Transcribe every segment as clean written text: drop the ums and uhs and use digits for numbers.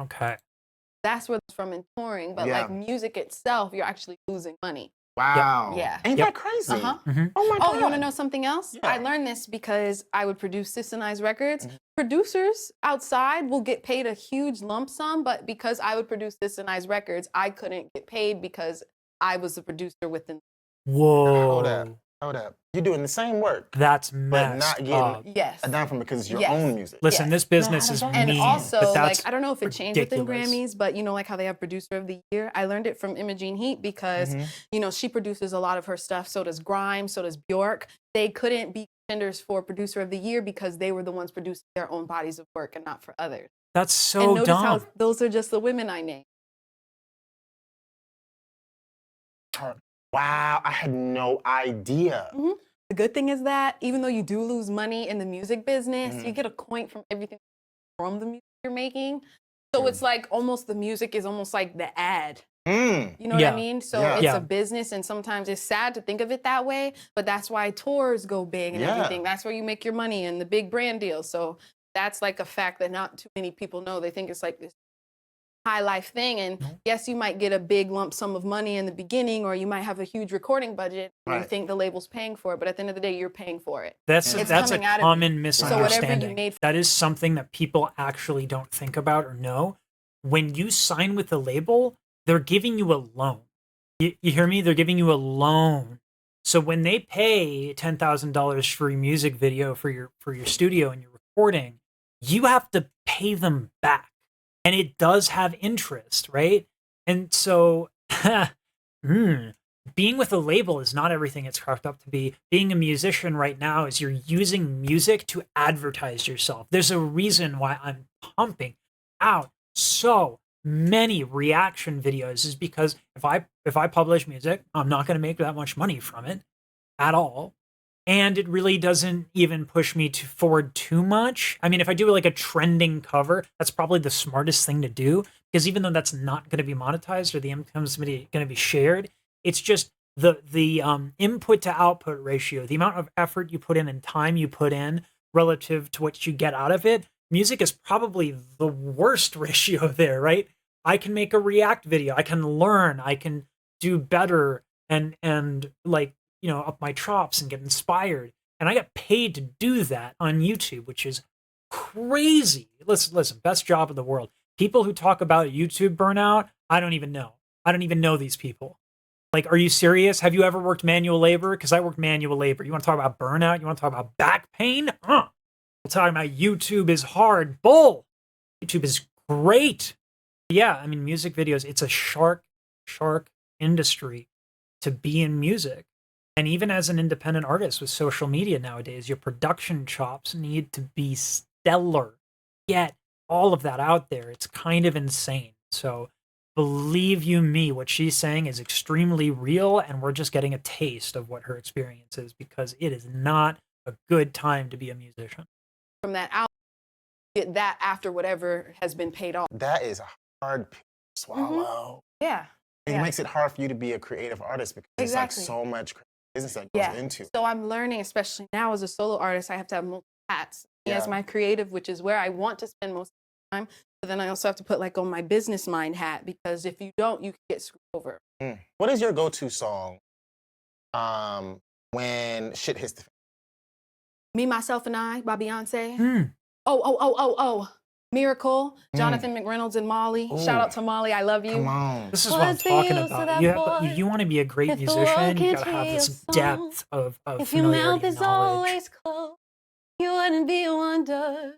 Okay. That's where it's from in touring, but like music itself, you're actually losing money. Yep. Wow. Yeah. Ain't Yep. that crazy? Mhm. Oh my Oh, you want to God. know something else? Yeah. I learned this because I would produce Sis and I's records. Producers outside will get paid a huge lump sum, but because I would produce Sis and I's records, I couldn't get paid because I was the producer within. Whoa. Hold up. You're doing the same work, That's but messed not getting up. Yes. a dime from it because it's your Yes. own music. Listen, Yes. this business how is does that And mean, also, but like, that's I don't know if it changed within ridiculous. Grammys, but you know, like how they have Producer of the Year. I learned it from Imogene Heat because, you know, she produces a lot of her stuff. So does Grimes, so does Bjork. They couldn't be contenders for Producer of the Year because they were the ones producing their own bodies of work and not for others. That's so And notice dumb. how those are just the women I named. Wow, I had no idea. The good thing is that even though you do lose money in the music business, you get a coin from everything from the music you're making. So it's like almost the music is almost like the ad. You know what I mean? So it's a business, and sometimes it's sad to think of it that way, but that's why tours go big and everything. That's where you make your money and the big brand deals. So that's like a fact that not too many people know. They think it's like this high life thing, and yes, you might get a big lump sum of money in the beginning, or you might have a huge recording budget and you think the label's paying for it, but at the end of the day you're paying for it. That's a common misunderstanding. So that is something that people actually don't think about or know. When you sign with the label, they're giving you a loan. You hear me? They're giving you a loan. So when they pay $10,000 for your music video for your studio and your recording, you have to pay them back. And it does have interest, right? And so being with a label is not everything it's cracked up to be. Being a musician right now is you're using music to advertise yourself. There's a reason why I'm pumping out so many reaction videos, is because if I publish music, I'm not going to make that much money from it at all. And it really doesn't even push me forward too much. I mean, if I do like a trending cover, that's probably the smartest thing to do, because even though that's not going to be monetized or the income's going to be shared, it's just the input to output ratio, the amount of effort you put in and time you put in relative to what you get out of it. Music is probably the worst ratio there, right? I can make a react video, I can learn, I can do better and like, you know, up my chops and get inspired. And I get paid to do that on YouTube, which is crazy. Listen, best job in the world. People who talk about YouTube burnout, I don't even know. I don't even know these people. Like, are you serious? Have you ever worked manual labor? Because I work manual labor. You want to talk about burnout? You want to talk about back pain? We're talking about YouTube is hard. Bull. YouTube is great. Yeah, I mean, music videos, it's a shark industry to be in music. And even as an independent artist with social media nowadays, your production chops need to be stellar. Get all of that out there. It's kind of insane. So believe you me, what she's saying is extremely real, and we're just getting a taste of what her experience is, because it is not a good time to be a musician. From that out, get that after whatever has been paid off. That is a hard pill to swallow. Yeah. It makes it hard for you to be a creative artist because it's like so much business that goes into. So I'm learning, especially now as a solo artist, I have to have multiple hats. As my creative, which is where I want to spend most of the time, but then I also have to put like on my business mind hat, because if you don't, you can get screwed over. What is your go-to song when shit hits the fan? Me, Myself, and I by Beyonce. Oh. Miracle, Jonathan McReynolds and Molly. Shout out to Molly, I love you. Come on. This is what I'm talking about. You want to be a great musician, you gotta have this depth of if your mouth is always closed, you wouldn't be a wonder.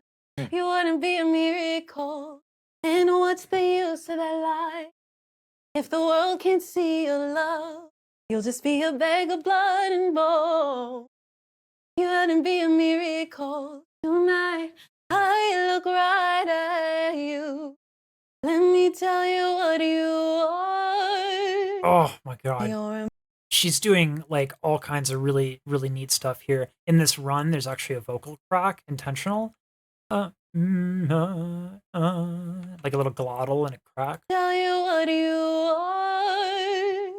You wouldn't be a miracle. And what's the use of that lie? If the world can't see your love, you'll just be a bag of blood and bone. You wouldn't be a miracle tonight. I look right at you. Let me tell you what you are. Oh my God. She's doing like all kinds of really, really neat stuff here. In this run, there's actually a vocal crack, intentional. Like a little glottal and a crack. Tell you what you are.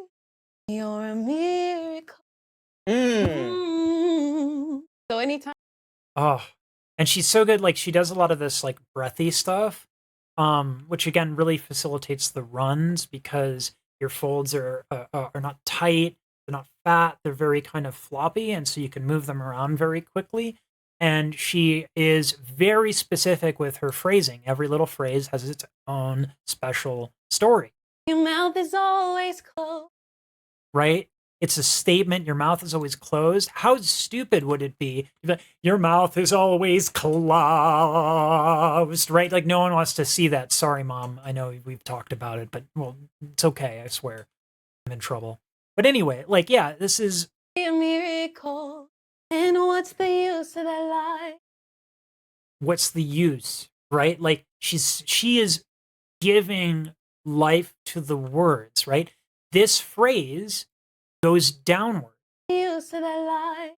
You're a miracle. So anytime. Oh, and she's so good. Like, she does a lot of this like breathy stuff, which again really facilitates the runs because your folds are not tight, they're not fat, they're very kind of floppy, and so you can move them around very quickly. And she is very specific with her phrasing. Every little phrase has its own special story. Your mouth is always closed. Right? It's a statement. Your mouth is always closed. How stupid would it be? Your mouth is always closed, right? Like no one wants to see that. Sorry, Mom. I know we've talked about it, but well, it's okay. I swear I'm in trouble. But anyway, like, yeah, this is a miracle. And what's the use of that lie? What's the use, right? Like she is giving life to the words, right? This phrase goes downward. Use of that lie.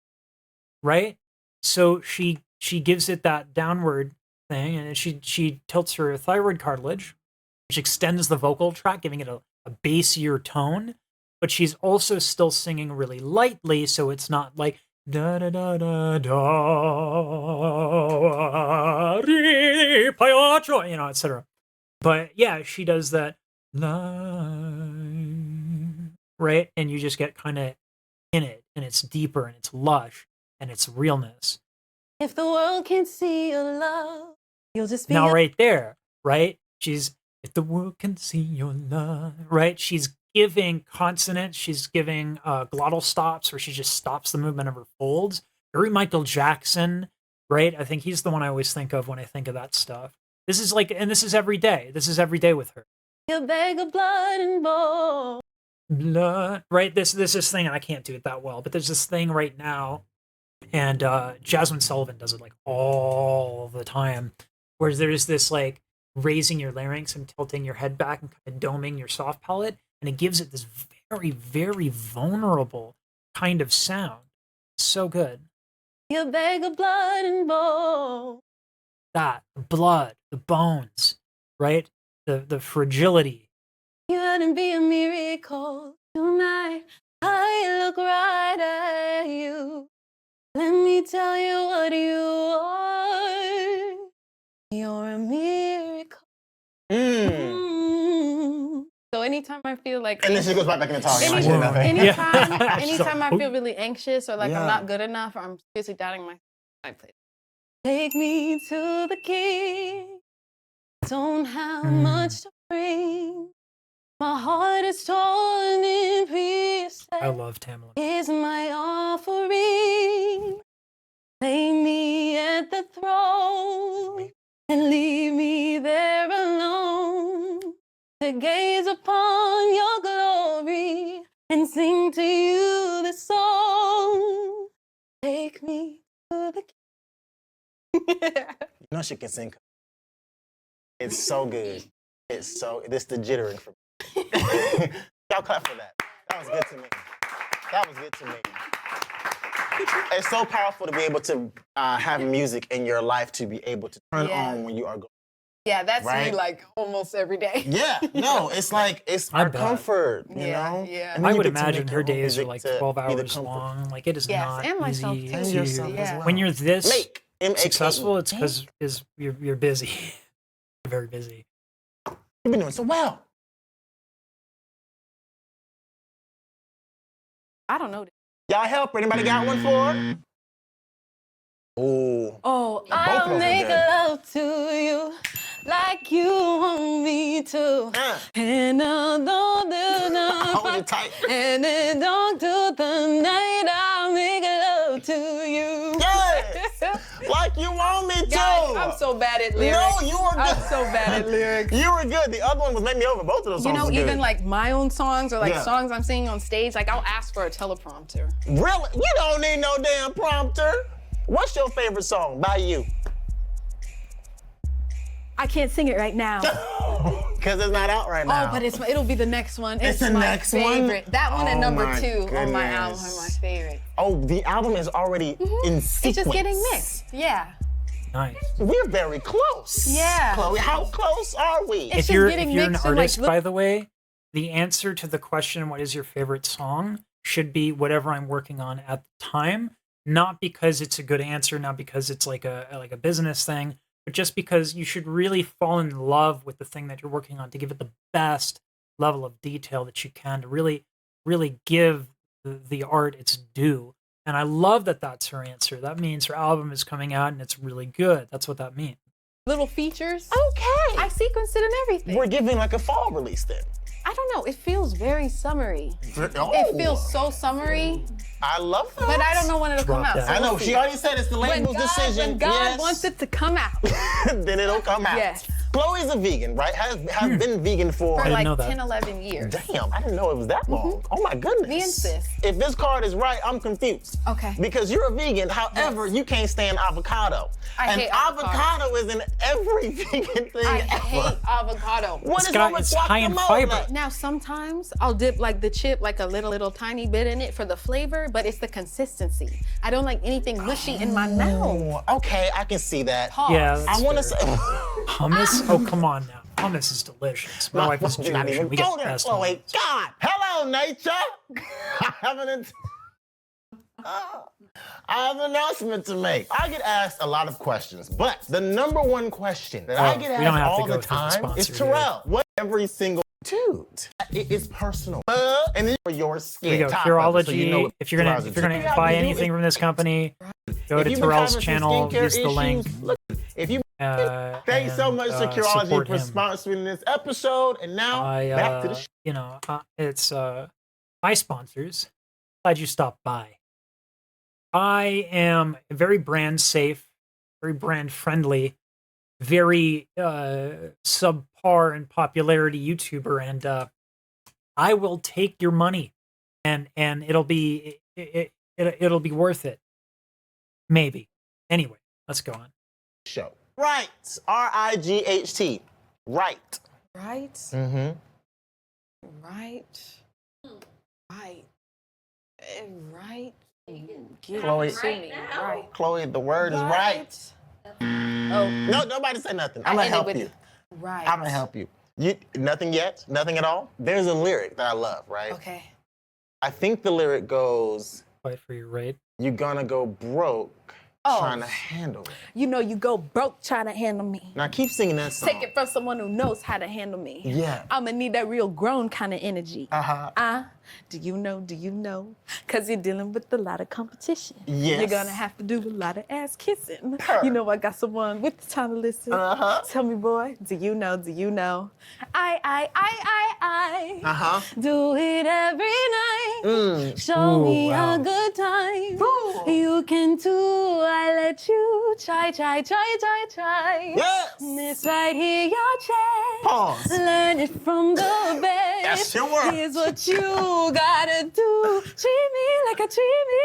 Right? So she gives it that downward thing, and she tilts her thyroid cartilage, which extends the vocal tract, giving it a bassier tone. But she's also still singing really lightly, so it's not like da da da da da, you know, etc. But yeah, she does that, right? And you just get kind of in it, and it's deeper, and it's lush, and it's realness. If the world can see your love, you'll just be now right there, right? If the world can see your love, right? She's giving consonants, she's giving glottal stops, where she just stops the movement of her folds. Very Michael Jackson, right? I think he's the one I always think of when I think of that stuff. This is like, and this is every day. This is every day with her. A bag of blood and bone. Blood, right? This thing, and I can't do it that well, but there's this thing right now, and Jasmine Sullivan does it like all the time, where there's this like raising your larynx and tilting your head back and kind of doming your soft palate, and it gives it this very, very vulnerable kind of sound. So good. Your bag of blood and bone. That, the blood, the bones, right? The fragility. You wouldn't be a miracle tonight. I look right at you. Let me tell you what you are. You're a miracle. So anytime I feel like, and then she goes right back in the talk. Anytime I feel really anxious or like I'm not good enough or I'm seriously doubting myself, I play. Take me to the king. Don't have much to bring. My heart is torn in pieces. I love Tamala. Is my offering. Lay me at the throne and leave me there alone to gaze upon your glory and sing to you the song. Take me to the king. You know she can sing. It's so good. It's the jittering for me. Y'all clap for that. That was good to me. It's so powerful to be able to have music in your life to be able to turn on when you are going. Yeah, that's me like almost every day. Yeah, no, it's like it's our comfort, you know? Yeah. I would imagine her days are like 12 hours long. Like it is not and myself easy too. to, when you're this successful, it's because you're busy. You're very busy. You've been doing so well. I don't know. Y'all help? Anybody got one for her? Ooh. Oh, I'll make love to you like you want me to. And I'll hold it tight. And then don't do the night. I'll make love to you. Yes! Like you want me to. Guys, I'm so bad at lyrics. No, you were good. I'm so bad at lyrics. You were good. The other one was Make Me Over. Both of those songs You know, were even good. like my own songs or like songs I'm singing on stage, like I'll ask for a teleprompter. Really? You don't need no damn prompter. What's your favorite song by you? I can't sing it right now. Because it's not out right now. Oh, but it'll be the next one. It's the my next favorite. one? That one and number 2 on my goodness. album are my favorite. Oh, the album is already in sequence. It's just getting mixed. Yeah. Nice. We're very close. Yeah. Chloe, how close are we? It's If you're getting an mixed and, artist, like, by the way, the answer to the question, what is your favorite song, should be whatever I'm working on at the time. Not because it's a good answer, not because it's like a business thing, but just because you should really fall in love with the thing that you're working on to give it the best level of detail that you can to really, really give the art its due. And I love that that's her answer. That means her album is coming out and it's really good. That's what that means. Little features. Okay. I sequenced it and everything. We're giving like a fall release then. I don't know. It feels very summery. Oh, It feels so summery, I love that. but I don't know when it'll come Drop out. that. so I know. we'll see. She already said it's the label's decision. When God Yes. wants it to come out. Then it'll come out. Yes. Chloe's a vegan, right? Has been vegan for For didn't like know that. 10, 11 years. damn, I didn't know it was that long. Oh my goodness. Me and sis. If this card is right, I'm confused. Okay. Because you're a vegan, however, you can't stand avocado. I and hate avocado. is in every vegan thing I ever. hate avocado. What It's is got- wrong with it's high in guacamole? fiber. Now, sometimes I'll dip like the chip, like a little tiny bit in it for the flavor, but it's the consistency. I don't like anything mushy in my mouth. Oh, okay, I can see that. Pause. Yeah, that's I want to fair. say. Hummus? Oh, come on now. Hummus is delicious. My wife is We're not Jewish even and we get go the there, best Chloe. hummus. God. Hello, nature. I have an announcement to make. I get asked a lot of questions, but the number one question that I get we don't asked have to all go the through the time is, sponsor Terrell, what every single dude? It is personal. And then for your skin. Here we go. top of it, so Curology. you know what if you're gonna buy anything from this company, go If to you've been Terrell's having some channel, skincare use the link. issues, look, if you thanks so and, much to Curology support for him. sponsoring this episode. And now back to the show. You know, it's my sponsors. Glad you stopped by. I am very brand safe, very brand friendly, very subpar in popularity YouTuber, and I will take your money, and it'll be it'll be worth it, maybe. Anyway, let's go on. Show. Right. RIGHT. Right. Right? Mm-hmm. Right. Right. Right. Chloe. Right. Right. Chloe, the word is right. Oh, No, nobody say nothing. I'm I gonna ended help with you. right. I'm gonna help you. Nothing yet? Nothing at all? There's a lyric that I love, right? Okay. I think the lyric goes, Fight for your right. you're gonna go broke Oh. trying to handle it. You know, you go broke trying to handle me. Now keep singing that song. Take it from someone who knows how to handle me. Yeah. I'ma need that real grown kind of energy. Uh-huh. Do you know? Cause you're dealing with a lot of competition. Yes. You're gonna have to do a lot of ass kissing. Her. You know I got someone with the time to listen. Uh-huh. Tell me, boy, do you know? I Uh-huh. do it every night. Mm. Show Ooh, me wow. a good time. Ooh. You can too. I let you try. Yes. This right here, your chance. Pause. Learn it from the best. That's your word. Here's what you gotta do. Treat me like a treat me.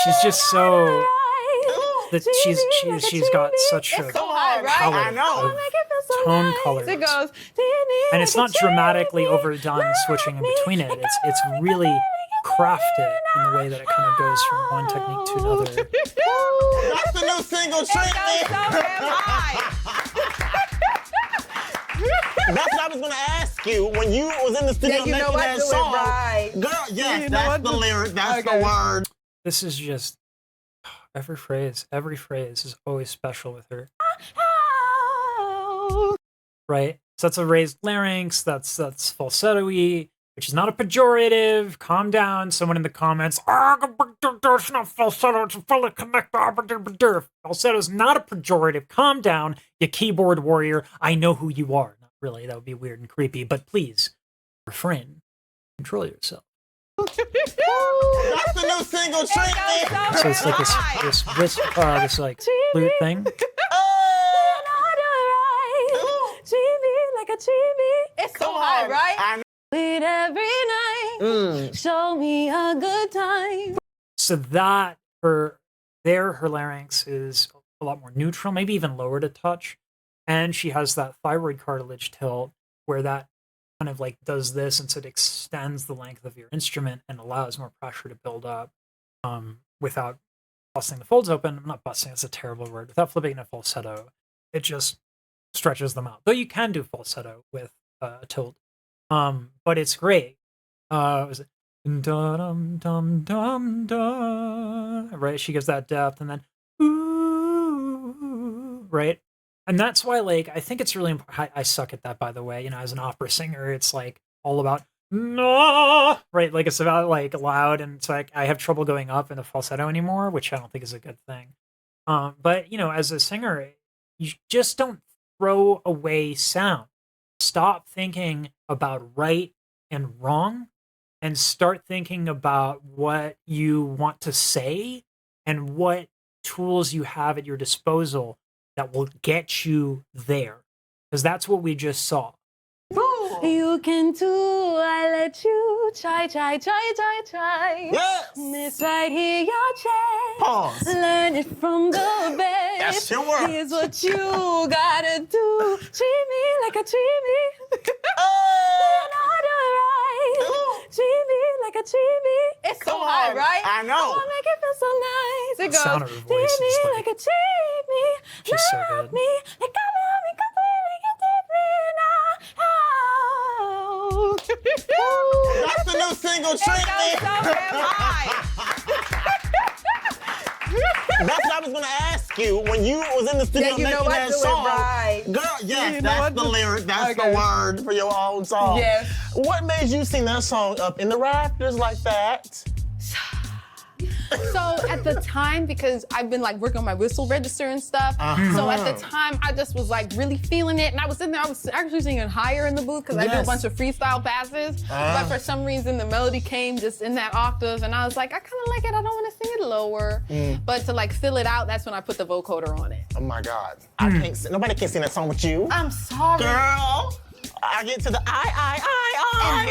She's just so Right. that Treat she's me like a she's treat got me. such It's a so hard, right? palette I know. of Make it feel so tone nice. colors. It goes, treat me and like it's a not treat dramatically me. overdone switching in between it. It's really crafted in the way that it kind of goes from one technique to another. That's the new single, Treat Me. That's what I was gonna ask you when you was in the studio Yeah, you know making what? that Do it song. right. Girl, yes, You know that's what? the lyric, that's Okay. the word. This is just every phrase is always special with her, right? So that's a raised larynx, that's falsetto-y, which is not a pejorative. Calm down, someone in the comments. It's not falsetto, it's fully connected. Falsetto is not a pejorative. Calm down, you keyboard warrior. I know who you are. Not really, that would be weird and creepy, but please refrain. Control yourself. That's the new single, Treat Me. So it's like this like flute thing. Treat me like a treat me. It's so Come hard, on. right? I know. It every night. Mm. Show me a good time. So that her larynx is a lot more neutral, maybe even lowered a touch, and she has that thyroid cartilage tilt where that kind of like does this, and so it extends the length of your instrument and allows more pressure to build up without busting the folds open. I'm not busting; it's a terrible word. Without flipping a falsetto, it just stretches them out. Though you can do falsetto with a tilt, but it's great. Was it dum dum dum dum? Right, she gives that depth, and then ooh, right? And that's why, like, I think it's really important. I suck at that, by the way. As an opera singer, it's like all about no, right? Like it's about like loud, and it's like I have trouble going up in the falsetto anymore, which I don't think is a good thing. But as a singer, you just don't throw away sound. Stop thinking about right and wrong, and start thinking about what you want to say and what tools you have at your disposal that will get you there. Because that's what we just saw. You can do, I let you try. Yes. This right here, your chance. Pause. Learn it from the best. That's your word. Here's what you gotta do. Treat me like a treat me. Oh, Then I'll do it right. Treat me like a treat me. It's so come high, on. right? I know. I wanna make it feel so nice. It The sound goes, of her voice treat me is like- like a treat me. She's so Love good. me like I love me completely. You tip me now. That's the new single, Treat Me. That's what I was gonna ask you when you was in the studio making that song. Girl, yes, You know that's what the to- lyric, that's Okay. the word for your own song. Yes. What made you sing that song up in the rafters like that? So at the time, because I've been like working on my whistle register and stuff, so at the time I just was like really feeling it, and I was in there. I was actually singing higher in the booth because I do a Yes. bunch of freestyle passes, but for some reason the melody came just in that octave, and I was like, I kind of like it. I don't want to sing it lower, but to like fill it out, that's when I put the vocoder on it. Oh my God, I can't sing, nobody can sing that song with you. I'm sorry. Girl, I get to the I,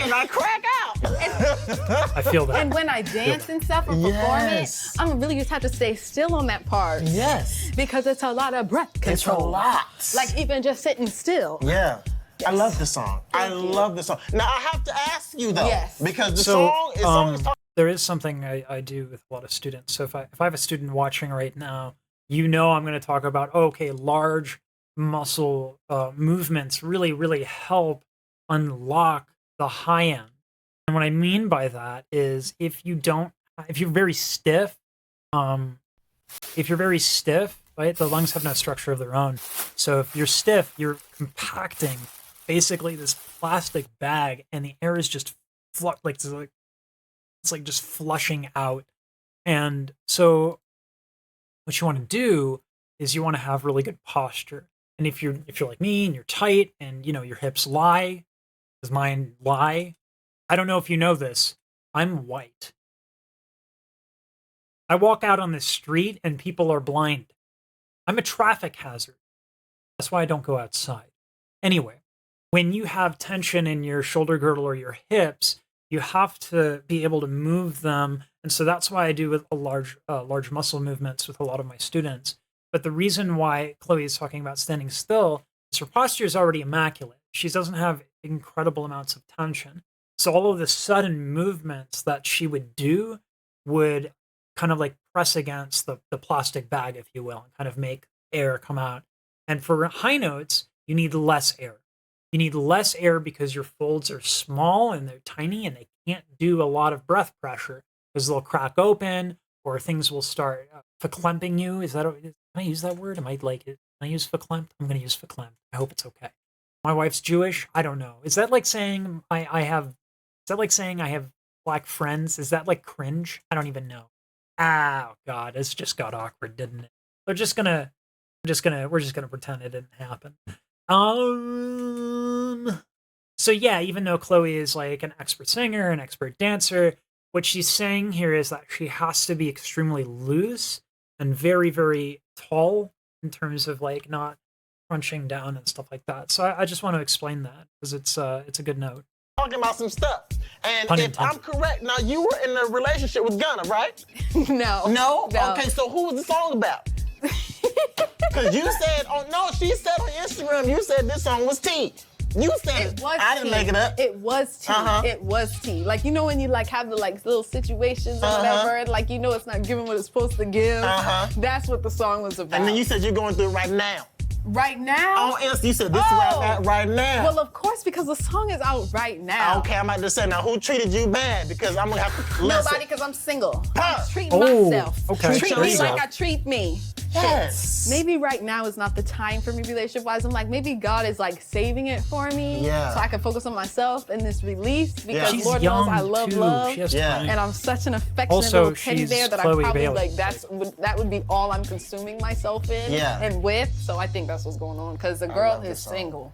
and I crack out. I feel that. And when I dance and stuff or perform Yes. it, I'm really just have to stay still on that part Yes, because it's a lot of breath control. it's a lot. Like even just sitting still. Yeah. I love this song. I Thank you. love this song. Now I have to ask you though, Yes. because the So, song is always talking. there is something I do with a lot of students. So if I have a student watching right now, I'm going to talk about, okay, large muscle movements really help unlock the high end. And what I mean by that is if you're very stiff, right, the lungs have no structure of their own. So if you're stiff, you're compacting basically this plastic bag, and the air is just it's like just flushing out. And so what you want to do is you want to have really good posture. And if you're like me and you're tight and your hips lie, because mine lie. I don't know if you know this. I'm white. I walk out on the street and people are blind. I'm a traffic hazard. That's why I don't go outside. Anyway, when you have tension in your shoulder girdle or your hips, you have to be able to move them. And so that's why I do with a large muscle movements with a lot of my students. But the reason why Chloe is talking about standing still is her posture is already immaculate. She doesn't have incredible amounts of tension. So all of the sudden movements that she would do would kind of like press against the plastic bag, if you will, and kind of make air come out. And for high notes, you need less air. You need less air because your folds are small and they're tiny and they can't do a lot of breath pressure because they'll crack open or things will start verklempt you. Can I use that word? Am I like it? Can I use verklempt? I'm going to use verklempt. I hope it's okay. My wife's Jewish. I don't know. Is that like saying I have black friends? Is that like cringe? I don't even know. Oh God, it's just got awkward, didn't it? We're just gonna pretend it didn't happen. So yeah, even though Chloe is like an expert singer, an expert dancer, what she's saying here is that she has to be extremely loose and very, very tall in terms of like not crunching down and stuff like that. So I just want to explain that because it's a good note. Talking about some stuff. And Pun if I'm intended. correct, now you were in a relationship with Gunna, right? No. No? No. Okay, so who was the song about? Because you said, she said on Instagram, you said this song was T. You said It was I didn't tea. make it up. It was tea. Uh-huh. It was tea. Like, when you like have the like little situations or whatever, like it's not giving what it's supposed to give. That's what the song was about. And then you said you're going through it right now. right now? On Insta, you said this is where I'm at right now. Well, of course, because the song is out right now. Okay, I'm about to say, now who treated you bad? Because I'm gonna have to listen. Nobody, because I'm single. Huh. I'm treating Oh, myself. okay. Treat There me you like go. I treat me. Yes. Maybe right now is not the time for me relationship-wise. I'm like, maybe God is like saving it for me, Yeah. so I can focus on myself and this release because She's Lord young knows I love too. love, She has Yeah. time. and I'm such an affectionate Also, little teddy she's bear that Chloe I probably Bailey. like. That would be all I'm consuming myself in Yeah. and with. So I think that's what's going on because the I girl love is this song. single.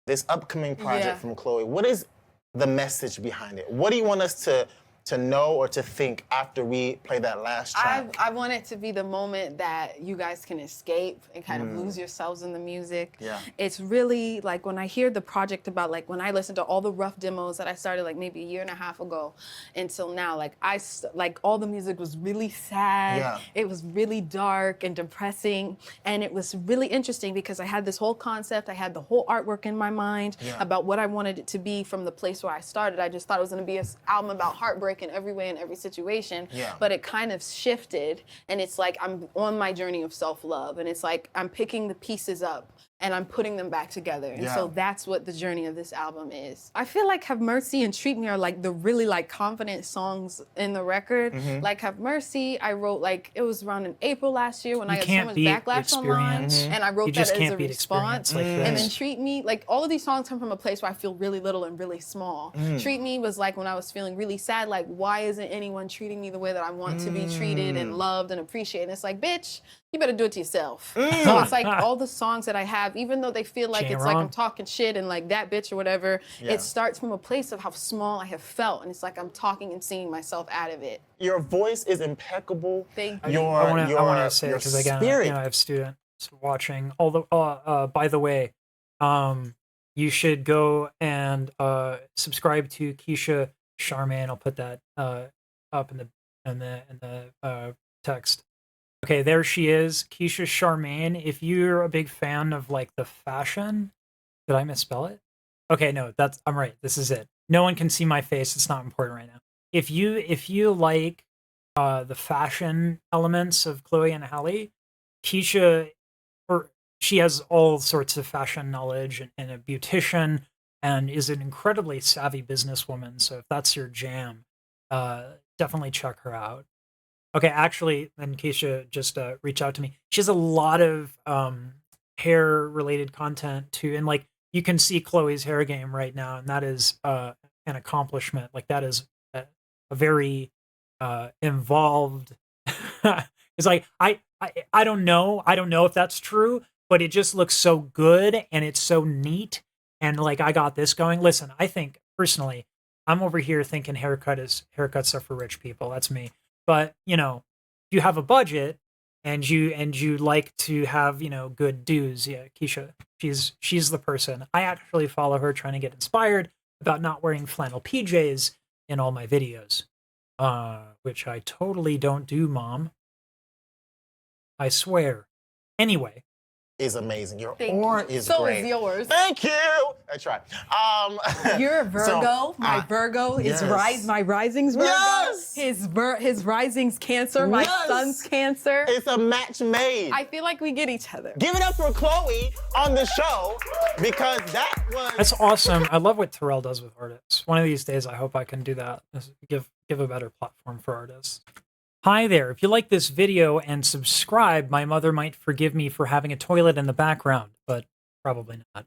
This upcoming project Yeah. from Chloe, what is the message behind it? What do you want us to know or to think after we play that last track? I want it to be the moment that you guys can escape and kind of lose yourselves in the music. Yeah. It's really like when I hear the project about like when I listen to all the rough demos that I started like maybe a year and a half ago until now, like like all the music was really sad. Yeah. It was really dark and depressing, and it was really interesting because I had this whole concept, I had the whole artwork in my mind about what I wanted it to be from the place where I started. I just thought it was going to be an album about heartbreak in every way, in every situation. Yeah. But it kind of shifted, and it's like I'm on my journey of self-love, and it's like I'm picking the pieces up and I'm putting them back together. And so that's what the journey of this album is. I feel like Have Mercy and Treat Me are like the really like confident songs in the record. Like Have Mercy, I wrote like, it was around in April last year when I got so much backlash online, and I wrote You that just as can't a beat response. experience like And this. then Treat Me, like all of these songs come from a place where I feel really little and really small. Treat Me was like when I was feeling really sad, like why isn't anyone treating me the way that I want to be treated and loved and appreciated? And it's like, bitch, you better do it to yourself. So it's like all the songs that I have, even though they feel like She ain't it's like wrong. I'm talking shit and like that bitch or whatever, it starts from a place of how small I have felt, and it's like I'm talking and singing myself out of it. Your voice is impeccable. Thank you. Your I want to say your because again, spirit. I have students watching. By the way, you should go and subscribe to Keisha Charmaine. I'll put that up in the text. Okay, there she is, Keisha Charmaine. If you're a big fan of like the fashion, did I misspell it? Okay, no, I'm right. This is it. No one can see my face. It's not important right now. If you like the fashion elements of Chloe and Halle, Keisha, she has all sorts of fashion knowledge and a beautician and is an incredibly savvy businesswoman. So if that's your jam, definitely check her out. Okay, actually, then Keisha just reach out to me. She has a lot of hair related content too, and like you can see Chloe's hair game right now, and that is an accomplishment. Like that is a very involved. It's like I don't know if that's true, but it just looks so good and it's so neat, and like I got this going. Listen, I think personally, I'm over here thinking haircuts are for rich people. That's me. But, you know, you have a budget and you like to have, good dues. Yeah, Keisha, she's the person. I actually follow her trying to get inspired about not wearing flannel PJs in all my videos. Which I totally don't do, Mom. I swear. Anyway, is amazing. Your Thank aura you. is So great. is yours. Thank you. I tried. You're a Virgo. My Virgo is yes. my rising's Virgo. Yes. His rising's Cancer. My Yes. son's Cancer. It's a match made. I feel like we get each other. Give it up for Chloe on the show because that's awesome. I love what Terrell does with artists. One of these days, I hope I can do that. Give a better platform for artists. Hi there. If you like this video and subscribe, my mother might forgive me for having a toilet in the background, but probably not.